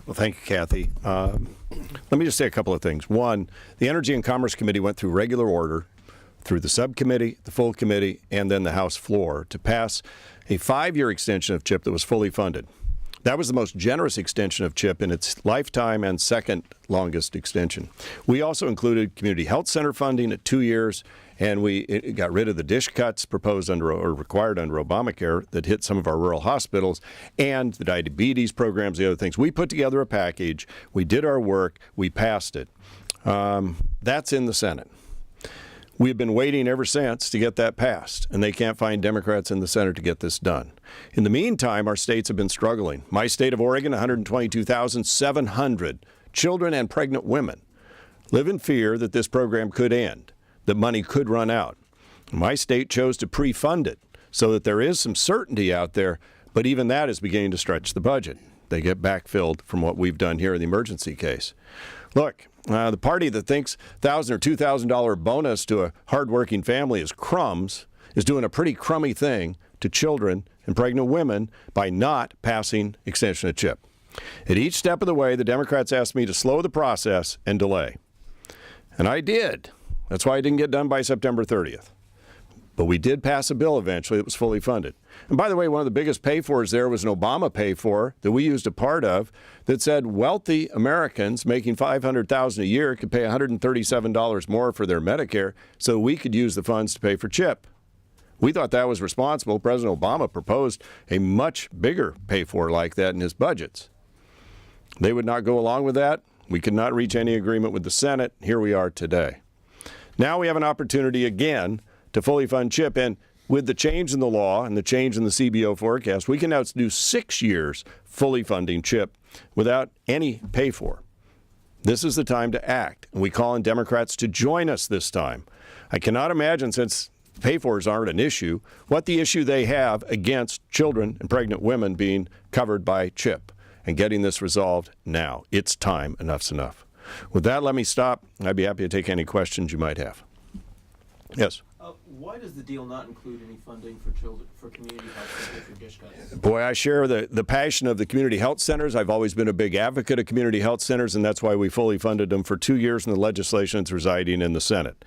Well, thank you, Kathy. Let me just say a couple of things. One, the Energy and Commerce Committee went through regular order through the subcommittee, the full committee, and then the House floor to pass a 5-year extension of CHIP that was fully funded. That was the most generous extension of CHIP in its lifetime and second longest extension. We also included community health center funding at 2 years, and we got rid of the DSH cuts proposed under or required under Obamacare that hit some of our rural hospitals, and the diabetes programs, the other things. We put together a package. We did our work. We passed it. That's in the Senate. We've been waiting ever since to get that passed, and they can't find Democrats in the Senate to get this done. In the meantime, our states have been struggling. My state of Oregon, 122,700 children and pregnant women live in fear that this program could end, that money could run out. My state chose to pre-fund it so that there is some certainty out there, but even that is beginning to stretch the budget. They get backfilled from what we've done here in the emergency case. Look, the party that thinks $1,000 or $2,000 bonus to a hardworking family is crumbs is doing a pretty crummy thing to children and pregnant women by not passing extension of CHIP. At each step of the way, the Democrats asked me to slow the process and delay. And I did. That's why it didn't get done by September 30th. But we did pass a bill eventually that was fully funded. And by the way, one of the biggest pay-fors there was an Obama pay-for that we used a part of that said wealthy Americans making $500,000 a year could pay $137 more for their Medicare so we could use the funds to pay for CHIP. We thought that was responsible. President Obama proposed a much bigger pay-for like that in his budgets. They would not go along with that. We could not reach any agreement with the Senate. Here we are today. Now we have an opportunity again to fully fund CHIP, and with the change in the law and the change in the CBO forecast, we can now do 6 years fully funding CHIP without any pay for. This is the time to act, and we call on Democrats to join us this time. I cannot imagine, since pay-fors aren't an issue, what the issue they have against children and pregnant women being covered by CHIP and getting this resolved now. It's time. Enough's enough. With that, let me stop. I'd be happy to take any questions you might have. Yes? Why does the deal not include any funding for children, for community health centers or DSH cuts? Boy, I share the passion of the community health centers. I've always been a big advocate of community health centers, and that's why we fully funded them for 2 years in the legislation that's residing in the Senate.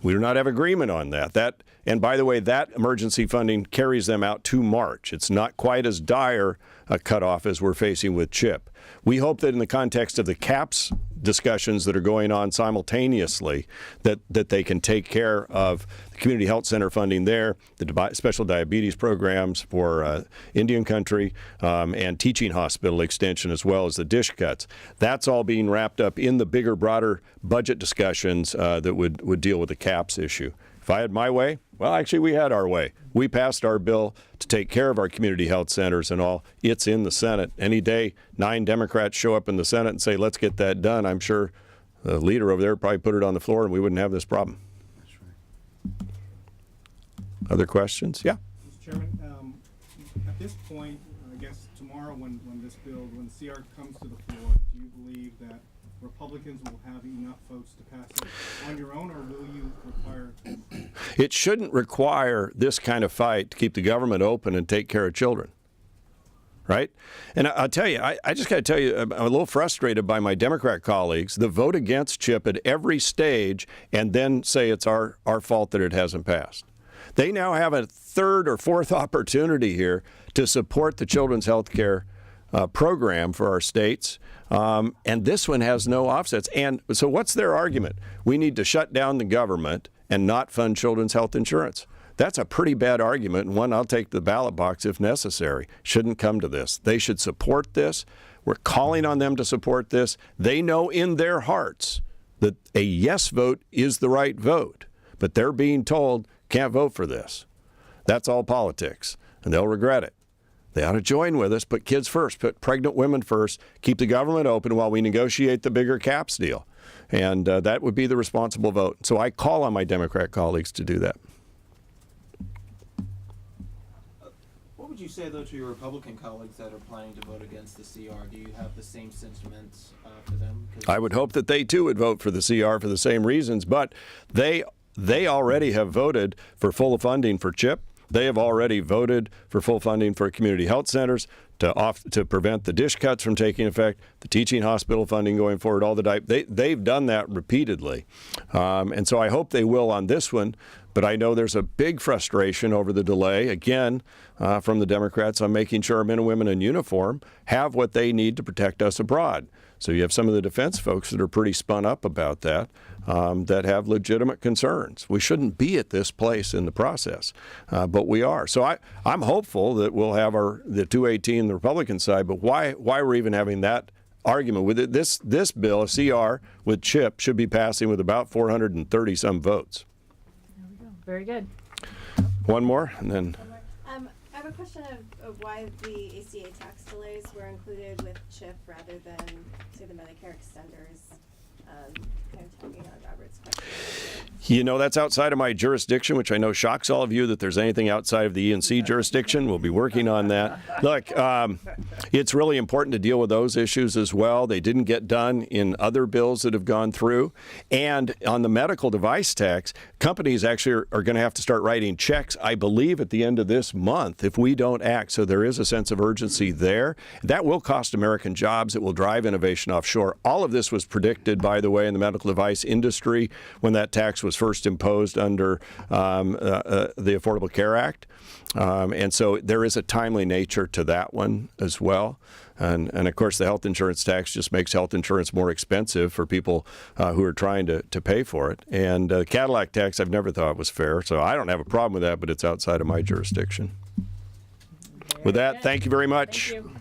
We do not have agreement on that. And by the way, that emergency funding carries them out to March. It's not quite as dire a cutoff as we're facing with CHIP. We hope that in the context of the CAPS discussions that are going on simultaneously, that they can take care of the community health center funding there, the special diabetes programs for Indian country, and teaching hospital extension, as well as the DSH cuts. That's all being wrapped up in the bigger, broader budget discussions that would deal with the CAPS issue. If I had my way, well, actually, we had our way. We passed our bill to take care of our community health centers and all. It's in the Senate. Any day, 9 Democrats show up in the Senate and say, let's get that done. I'm sure the leader over there would probably put it on the floor and we wouldn't have this problem. That's right. Other questions? Yeah. Mr. Chairman, at this point, I guess tomorrow when the CR comes to the floor, do you believe that Republicans will have enough votes to pass it on your own, or will you require? It shouldn't require this kind of fight to keep the government open and take care of children, right? And I'll tell you, I just got to tell you, I'm a little frustrated by my Democrat colleagues that vote against CHIP at every stage and then say it's our fault that it hasn't passed. They now have a third or fourth opportunity here to support the children's health care program for our states, and this one has no offsets. And so what's their argument? We need to shut down the government and not fund children's health insurance. That's a pretty bad argument, and one I'll take to the ballot box if necessary. Shouldn't come to this. They should support this. We're calling on them to support this. They know in their hearts that a yes vote is the right vote, but they're being told, can't vote for this. That's all politics, and they'll regret it. They ought to join with us, put kids first, put pregnant women first, keep the government open while we negotiate the bigger CAPS deal. And that would be the responsible vote. So I call on my Democrat colleagues to do that. What would you say, though, to your Republican colleagues that are planning to vote against the CR? Do you have the same sentiments for them? I would hope that they, too, would vote for the CR for the same reasons, but they already have voted for full funding for CHIP. They have already voted for full funding for community health centers. to prevent the dish cuts from taking effect, the teaching hospital funding going forward, all they've done that repeatedly. And so I hope they will on this one. But I know there's a big frustration over the delay, again, from the Democrats on making sure our men and women in uniform have what they need to protect us abroad. So you have some of the defense folks that are pretty spun up about that, that have legitimate concerns. We shouldn't be at this place in the process, but we are. So I'm hopeful that we'll have the 218 the Republican side, but why we're even having that argument with it? This bill, a CR with CHIP, should be passing with about 430 some votes. Very good. One more, and then. I have a question of why the ACA tax delays were included with CHIP rather than, say, the Medicare extenders, kind of tagging on Robert's question. You know, that's outside of my jurisdiction, which I know shocks all of you that there's anything outside of the E&C jurisdiction. We'll be working on that. Look, it's really important to deal with those issues as well. They didn't get done in other bills that have gone through. And on the medical device tax, companies actually are going to have to start writing checks, I believe, at the end of this month if we don't act. So there is a sense of urgency there. That will cost American jobs. It will drive innovation offshore. All of this was predicted, by the way, in the medical device industry when that tax was first imposed under the Affordable Care Act. And so there is a timely nature to that one as well. And of course, the health insurance tax just makes health insurance more expensive for people who are trying to pay for it. And Cadillac tax, I've never thought was fair. So I don't have a problem with that, but it's outside of my jurisdiction. With that, thank you very much. Thank you.